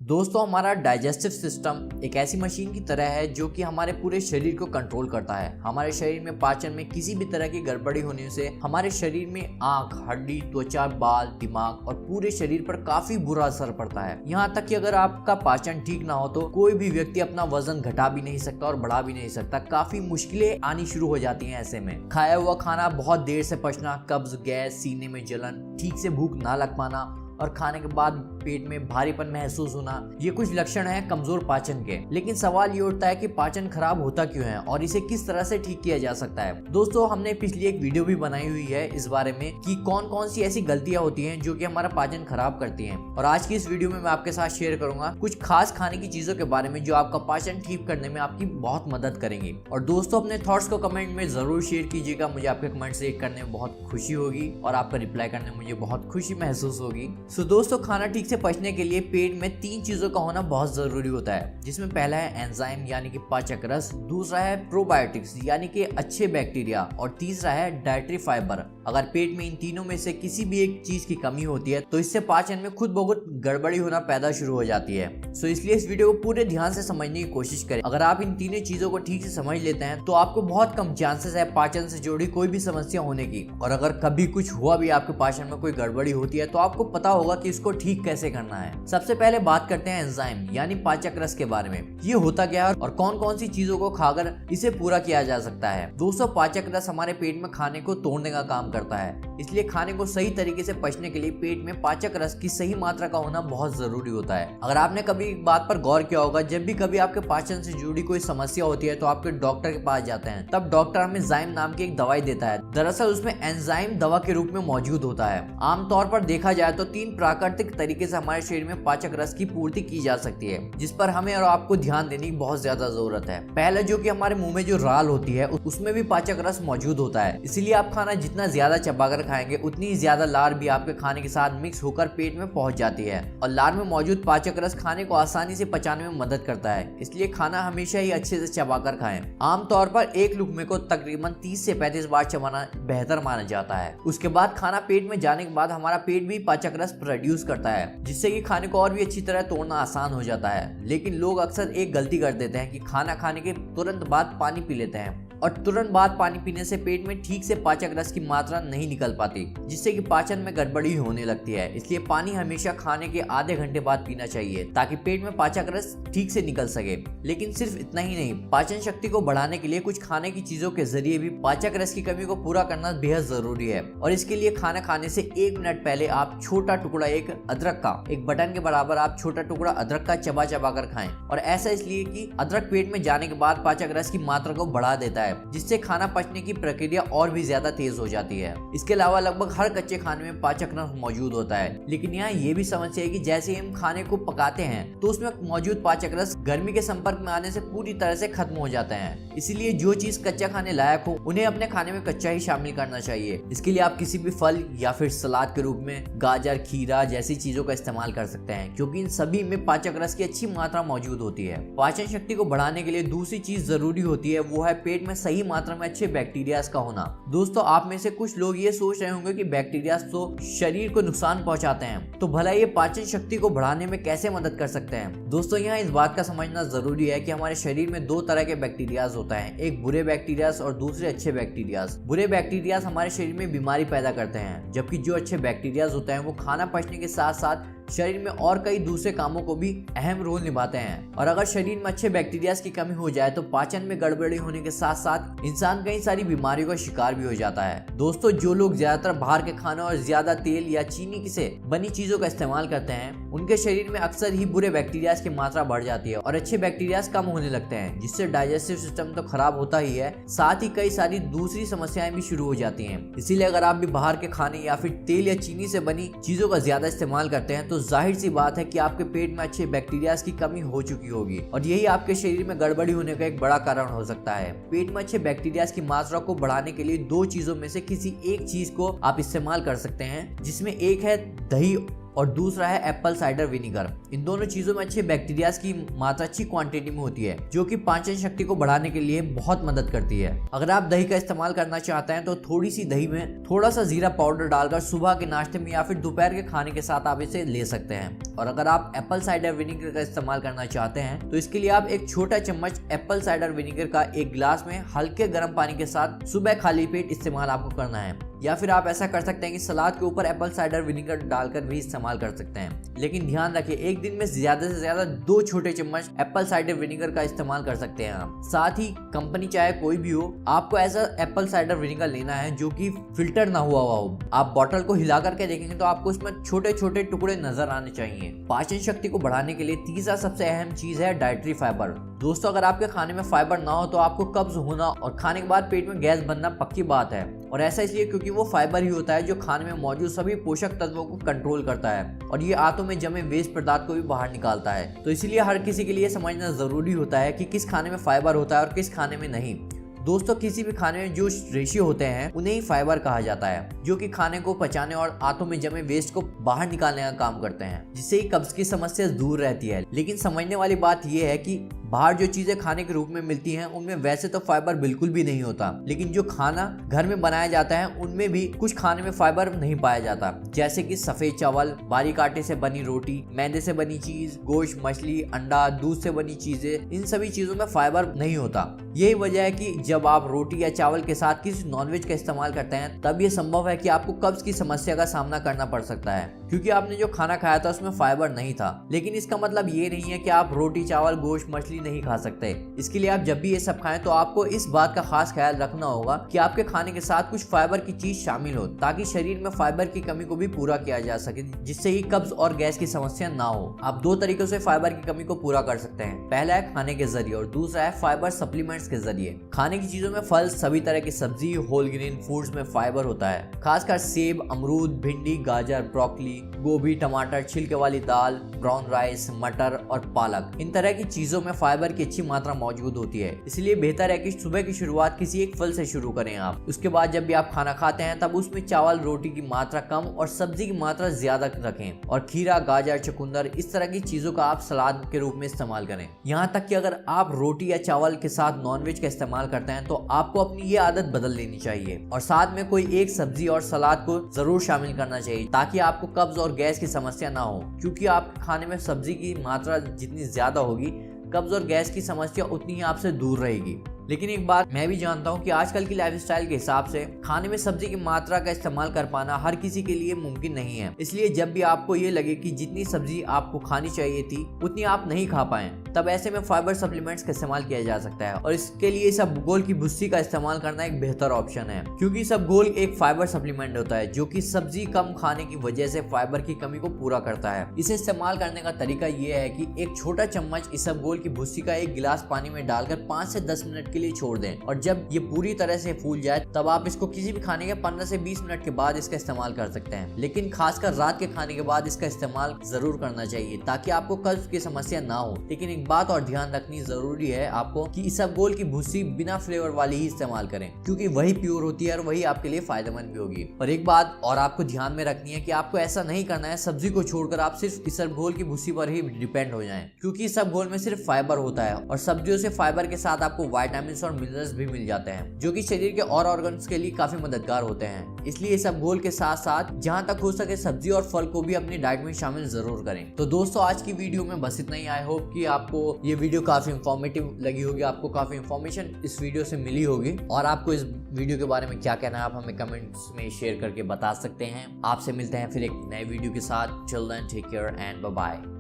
दोस्तों, हमारा digestive system एक ऐसी मशीन की तरह है जो कि हमारे पूरे शरीर को कंट्रोल करता है। हमारे शरीर में पाचन में किसी भी तरह की गड़बड़ी होने से हमारे शरीर में आंख, हड्डी, त्वचा, बाल, दिमाग और पूरे शरीर पर काफी बुरा असर पड़ता है। यहाँ तक कि अगर आपका पाचन ठीक ना हो तो कोई भी व्यक्ति अपना वजन घटा भी नहीं सकता और बढ़ा भी नहीं सकता। काफी मुश्किलें आनी शुरू हो जाती हैं। ऐसे में खाया हुआ खाना बहुत देर से पचना, कब्ज, गैस, सीने में जलन, ठीक से भूख ना लग पाना और खाने के बाद पेट में भारीपन महसूस होना, ये कुछ लक्षण हैं कमजोर पाचन के। लेकिन सवाल ये उठता है कि पाचन खराब होता क्यों है और इसे किस तरह से ठीक किया जा सकता है। दोस्तों, हमने पिछली एक वीडियो भी बनाई हुई है इस बारे में कि कौन कौन सी ऐसी गलतियां होती हैं जो कि हमारा पाचन खराब करती हैं। और आज की इस वीडियो में मैं आपके साथ शेयर करूंगा कुछ खास खाने की चीजों के बारे में जो आपका पाचन ठीक करने में आपकी बहुत मदद करेंगी। और दोस्तों, अपने थॉट्स को कमेंट में जरूर शेयर कीजिएगा। मुझे आपके कमेंट्स रीड करने में बहुत खुशी होगी और आपका रिप्लाई करने में मुझे बहुत खुशी महसूस होगी। दोस्तों, खाना ठीक से पचने के लिए पेट में 3 चीजों का होना बहुत जरूरी होता है, जिसमें पहला है एंजाइम यानी कि पाचक रस, दूसरा है प्रोबायोटिक्स यानी कि अच्छे बैक्टीरिया और तीसरा है डाइटरी फाइबर। अगर पेट में इन तीनों में से किसी भी एक चीज की कमी होती है तो इससे पाचन में खुद ब खुद गड़बड़ी होना पैदा शुरू हो जाती है। इसलिए इस वीडियो को पूरे ध्यान से समझने की कोशिश करें। अगर आप इन तीनों चीजों को ठीक से समझ लेते हैं तो आपको बहुत कम चांसेस है पाचन से जुड़ी कोई भी समस्या होने की। और अगर कभी कुछ हुआ भी आपके पाचन में कोई गड़बड़ी होती है तो आपको पता होगा कि इसको ठीक कैसे करना है। सबसे पहले बात करते हैं एंजाइम यानी पाचक रस के बारे में। ये होता क्या है और कौन कौन सी चीजों को खाकर इसे पूरा किया जा सकता है। दोस्तों, पाचक रस हमारे पेट में खाने को तोड़ने का काम करता है, इसलिए खाने को सही तरीके से पचने के लिए पेट में पाचक रस की सही मात्रा का होना बहुत जरूरी होता है। अगर आपने कभी एक बात पर गौर किया होगा, जब भी कभी आपके पाचन से जुड़ी कोई समस्या होती है तो आपके डॉक्टर के पास जाते हैं, तब डॉक्टर हमें जाइम नाम की एक दवाई देता है। दरअसल उसमें एंजाइम दवा के रूप में मौजूद होता है। आमतौर पर देखा जाए तो 3 प्राकृतिक तरीके से हमारे शरीर में पाचक रस की पूर्ति की जा सकती है, जिस पर हमें और आपको ध्यान देने की बहुत ज्यादा जरूरत है। पहला, जो कि हमारे मुंह में जो राल होती है उसमें भी पाचक रस मौजूद होता है, इसलिए आप खाना जितना ज्यादा चबाकर खाएंगे उतनी ज्यादा लार भी आपके खाने के साथ मिक्स होकर पेट में पहुंच जाती है। और लार में मौजूद पाचक रस खाने को आसानी से पचाने में मदद करता है, इसलिए खाना हमेशा ही अच्छे से चबाकर खाएं। आमतौर पर एक लुकमे को तकरीबन 30 से 35 बार चबाना बेहतर माना जाता है। उसके बाद खाना पेट में जाने के बाद हमारा पेट भी पाचक रस प्रोड्यूस करता है, जिससे कि खाने को और भी अच्छी तरह तोड़ना आसान हो जाता है। लेकिन लोग अक्सर एक गलती कर देते हैं कि खाना खाने के तुरंत बाद पानी पी लेते हैं, और तुरंत बाद पानी पीने से पेट में ठीक से पाचक रस की मात्रा नहीं निकल पाती, जिससे कि पाचन में गड़बड़ी होने लगती है। इसलिए पानी हमेशा खाने के आधे घंटे बाद पीना चाहिए ताकि पेट में पाचक रस ठीक से निकल सके। लेकिन सिर्फ इतना ही नहीं, पाचन शक्ति को बढ़ाने के लिए कुछ खाने की चीजों के जरिए भी पाचक रस की कमी को पूरा करना बेहद जरूरी है। और इसके लिए खाना खाने से 1 मिनट पहले आप छोटा टुकड़ा एक अदरक का, एक बटन के बराबर आप छोटा टुकड़ा अदरक का चबा चबा कर खाएं। और ऐसा इसलिए कि अदरक पेट में जाने के बाद पाचक रस की मात्रा को बढ़ा देता है, जिससे खाना पचने की प्रक्रिया और भी ज्यादा तेज हो जाती है। इसके अलावा लगभग हर कच्चे खाने में पाचक रस मौजूद होता है, लेकिन यहाँ ये भी समस्या है कि जैसे हम खाने को पकाते हैं तो उसमें मौजूद पाचक रस गर्मी के संपर्क में आने से पूरी तरह से खत्म हो जाते हैं। इसीलिए जो चीज कच्चा खाने लायक हो उन्हें अपने खाने में कच्चा ही शामिल करना चाहिए। इसके लिए आप किसी भी फल या फिर सलाद के रूप में गाजर, खीरा जैसी चीजों का इस्तेमाल कर सकते हैं, क्योंकि इन सभी में पाचक रस की अच्छी मात्रा मौजूद होती है। पाचन शक्ति को बढ़ाने के लिए दूसरी चीज जरूरी होती है, वो है पेट में सही मात्रा में अच्छे बैक्टीरियाज का होना। दोस्तों, आप में से कुछ लोग ये सोच रहे होंगे कि बैक्टीरियाज तो शरीर को नुकसान पहुंचाते हैं, तो भला ये पाचन शक्ति को बढ़ाने में कैसे मदद कर सकते हैं। दोस्तों, यहाँ इस बात का समझना जरूरी है कि हमारे शरीर में 2 तरह के बैक्टीरियाज होता है, एक बुरे बैक्टीरियाज और दूसरे अच्छे बैक्टीरियाज। बुरे बैक्टीरियाज हमारे शरीर में बीमारी पैदा करते हैं, जबकि जो अच्छे बैक्टीरियाज होते हैं वो खाना पचने के साथ साथ शरीर में और कई दूसरे कामों को भी अहम रोल निभाते हैं। और अगर शरीर में अच्छे बैक्टीरियाज की कमी हो जाए तो पाचन में गड़बड़ी होने के साथ साथ इंसान कई सारी बीमारियों का शिकार भी हो जाता है। दोस्तों, जो लोग ज्यादातर बाहर के खाने और ज्यादा तेल या चीनी से बनी चीजों का इस्तेमाल करते हैं, उनके शरीर में अक्सर ही बुरे बैक्टीरियाज की मात्रा बढ़ जाती है और अच्छे बैक्टीरियाज कम होने लगते हैं, जिससे डाइजेस्टिव सिस्टम तो खराब होता ही है, साथ ही कई सारी दूसरी समस्याएं भी शुरू हो जाती हैं। इसीलिए अगर आप भी बाहर के खाने या फिर तेल या चीनी से बनी चीजों का ज्यादा इस्तेमाल करते हैं तो जाहिर सी बात है कि आपके पेट में अच्छे बैक्टीरियाज की कमी हो चुकी होगी और यही आपके शरीर में गड़बड़ी होने का एक बड़ा कारण हो सकता है। पेट में अच्छे बैक्टीरियाज की मात्रा को बढ़ाने के लिए 2 चीजों में से किसी एक चीज को आप इस्तेमाल कर सकते हैं, जिसमें एक है दही और दूसरा है एप्पल साइडर विनेगर। इन दोनों चीजों में अच्छे बैक्टीरिया की मात्रा अच्छी क्वांटिटी में होती है जो कि पाचन शक्ति को बढ़ाने के लिए बहुत मदद करती है। अगर आप दही का इस्तेमाल करना चाहते हैं तो थोड़ी सी दही में थोड़ा सा जीरा पाउडर डालकर सुबह के नाश्ते में या फिर दोपहर के खाने के साथ आप इसे ले सकते हैं। और अगर आप एप्पल साइडर विनेगर का इस्तेमाल करना चाहते हैं तो इसके लिए आप एक छोटा चम्मच एप्पल साइडर विनेगर का एक गिलास में हल्के गर्म पानी के साथ सुबह खाली पेट इस्तेमाल आपको करना है। या फिर आप ऐसा कर सकते हैं कि सलाद के ऊपर एप्पल साइडर विनेगर डालकर भी इस्तेमाल कर सकते हैं। लेकिन ध्यान रखिए, एक दिन में ज्यादा से ज्यादा 2 छोटे चम्मच एप्पल साइडर विनेगर का इस्तेमाल कर सकते हैं आप। साथ ही कंपनी चाहे कोई भी हो, आपको ऐसा एप्पल साइडर विनेगर लेना है जो कि फिल्टर ना हुआ हो। आप बॉटल को हिला करके देखेंगे तो आपको इसमें छोटे छोटे टुकड़े नजर आने चाहिए। पाचन शक्ति को बढ़ाने के लिए तीसरा सबसे अहम चीज है डाइटरी फाइबर। दोस्तों, अगर आपके खाने में फाइबर ना हो तो आपको कब्ज होना और खाने के बाद पेट में गैस बनना पक्की बात है। और ऐसा इसलिए क्योंकि वो फाइबर ही होता है जो खाने में मौजूद सभी पोषक तत्वों को कंट्रोल करता है और ये आंतों में जमे वेस्ट पदार्थ को भी बाहर निकालता है। तो इसीलिए हर किसी के लिए समझना जरूरी होता है कि किस खाने में फाइबर होता है और किस खाने में नहीं। दोस्तों, किसी भी खाने में जो रेशियो होते हैं उन्हें ही फाइबर कहा जाता है, जो कि खाने को पचाने और आंतों में जमे वेस्ट को बाहर निकालने का काम करते हैं, जिससे ही कब्ज की समस्या दूर रहती है। लेकिन समझने वाली बात यह है कि बाहर जो चीजें खाने के रूप में मिलती हैं उनमें वैसे तो फाइबर बिल्कुल भी नहीं होता, लेकिन जो खाना घर में बनाया जाता है उनमें भी कुछ खाने में फाइबर नहीं पाया जाता, जैसे कि सफेद चावल, बारीक आटे से बनी रोटी, मैदे से बनी चीज, गोश्त, मछली, अंडा, दूध से बनी चीजें, इन सभी चीजों में फाइबर नहीं होता। यही वजह है कि जब आप रोटी या चावल के साथ किसी नॉनवेज का इस्तेमाल करते हैं तब ये संभव है कि आपको कब्ज की समस्या का सामना करना पड़ सकता है, क्योंकि आपने जो खाना खाया था उसमें फाइबर नहीं था। लेकिन इसका मतलब ये नहीं है कि आप रोटी, चावल, गोश्त, मछली नहीं खा सकते। इसके लिए आप जब भी ये सब खाएं तो आपको इस बात का खास ख्याल रखना होगा कि आपके खाने के साथ कुछ फाइबर की चीज शामिल हो, ताकि शरीर में फाइबर की कमी को भी पूरा किया जा सके, जिससे ही कब्ज और गैस की समस्या ना हो। आप 2 तरीकों से फाइबर की कमी को पूरा कर सकते हैं। पहला है खाने के जरिए और दूसरा है फाइबर सप्लीमेंट्स के जरिए। खाने की चीजों में फल, सभी तरह की सब्जी, होल ग्रेन फूड्स में फाइबर होता है, खासकर सेब, अमरूद, भिंडी, गाजर, ब्रोकली, गोभी, टमाटर, छिलके वाली दाल, ब्राउन राइस, मटर और पालक। इन तरह की चीजों में फाइबर की अच्छी मात्रा मौजूद होती है। इसलिए बेहतर है कि सुबह की शुरुआत किसी एक फल से शुरू करें आप। उसके बाद जब भी आप खाना खाते हैं तब उसमें चावल, रोटी की मात्रा कम और सब्जी की मात्रा ज्यादा रखें और खीरा, गाजर, चुकंदर, इस तरह की चीजों का आप सलाद के रूप में इस्तेमाल करें। यहाँ तक कि अगर आप रोटी या चावल के साथ नॉनवेज का इस्तेमाल करते हैं तो आपको अपनी ये आदत बदल लेनी चाहिए और साथ में कोई एक सब्जी और सलाद को जरूर शामिल करना चाहिए, ताकि आपको कब्ज और गैस की समस्या ना हो। क्योंकि आपके खाने में सब्जी की मात्रा जितनी ज्यादा होगी, कब्ज और गैस की समस्या उतनी ही आपसे दूर रहेगी। लेकिन एक बात मैं भी जानता हूँ कि आजकल की लाइफस्टाइल के हिसाब से खाने में सब्जी की मात्रा का इस्तेमाल कर पाना हर किसी के लिए मुमकिन नहीं है। इसलिए जब भी आपको ये लगे कि जितनी सब्जी आपको खानी चाहिए थी उतनी आप नहीं खा पाए, तब ऐसे में फाइबर सप्लीमेंट्स का इस्तेमाल किया जा सकता है और इसके लिए इसबगोल की भुस्सी का इस्तेमाल करना एक बेहतर ऑप्शन है, क्योंकि इसबगोल एक फाइबर सप्लीमेंट होता है जो कि सब्जी कम खाने की वजह से फाइबर की कमी को पूरा करता है। इसे इस्तेमाल करने का तरीका ये है कि एक छोटा चम्मच इसबगोल की भुस्सी का एक गिलास पानी में डालकर 5 से 10 मिनट के लिए छोड़ दें और जब ये पूरी तरह से फूल जाए तब आप इसको किसी भी खाने के 15 से 20 मिनट के बाद इसका इस्तेमाल कर सकते हैं। लेकिन खासकर रात के खाने के बाद इसका इस्तेमाल जरूर करना चाहिए, ताकि आपको कब्ज की समस्या ना हो। लेकिन एक बात और ध्यान रखनी जरूरी है आपको कि इसबगोल की भुस्सी बिना फ्लेवर वाली ही इस्तेमाल करें, क्योंकि वही प्योर होती है और वही आपके लिए फायदेमंद भी होगी। और एक बात और आपको ध्यान में रखनी है कि आपको ऐसा नहीं करना है सब्जी को छोड़कर आप सिर्फ इसबगोल की भुस्सी पर ही डिपेंड हो जाएं, क्योंकि इसबगोल में सिर्फ फाइबर होता है और सब्जियों से फाइबर के साथ आपको विटामिन और मिनरल्स भी मिल जाते हैं, जो कि शरीर के और ऑर्गन्स के लिए काफी मददगार होते हैं। इसलिए इसबगोल के साथ साथ जहां तक हो सके सब्जी और फल को भी अपनी डाइट में शामिल जरूर करें। तो दोस्तों, आज की वीडियो में बस इतना ही। आई होप कि आपको ये वीडियो काफी इंफॉर्मेटिव लगी होगी, आपको काफी इंफॉर्मेशन इस वीडियो से मिली होगी। और आपको इस वीडियो के बारे में क्या कहना है आप हमें कमेंट्स में शेयर करके बता सकते हैं। आपसे मिलते हैं फिर एक नए वीडियो के साथ। Till then take care and bye bye.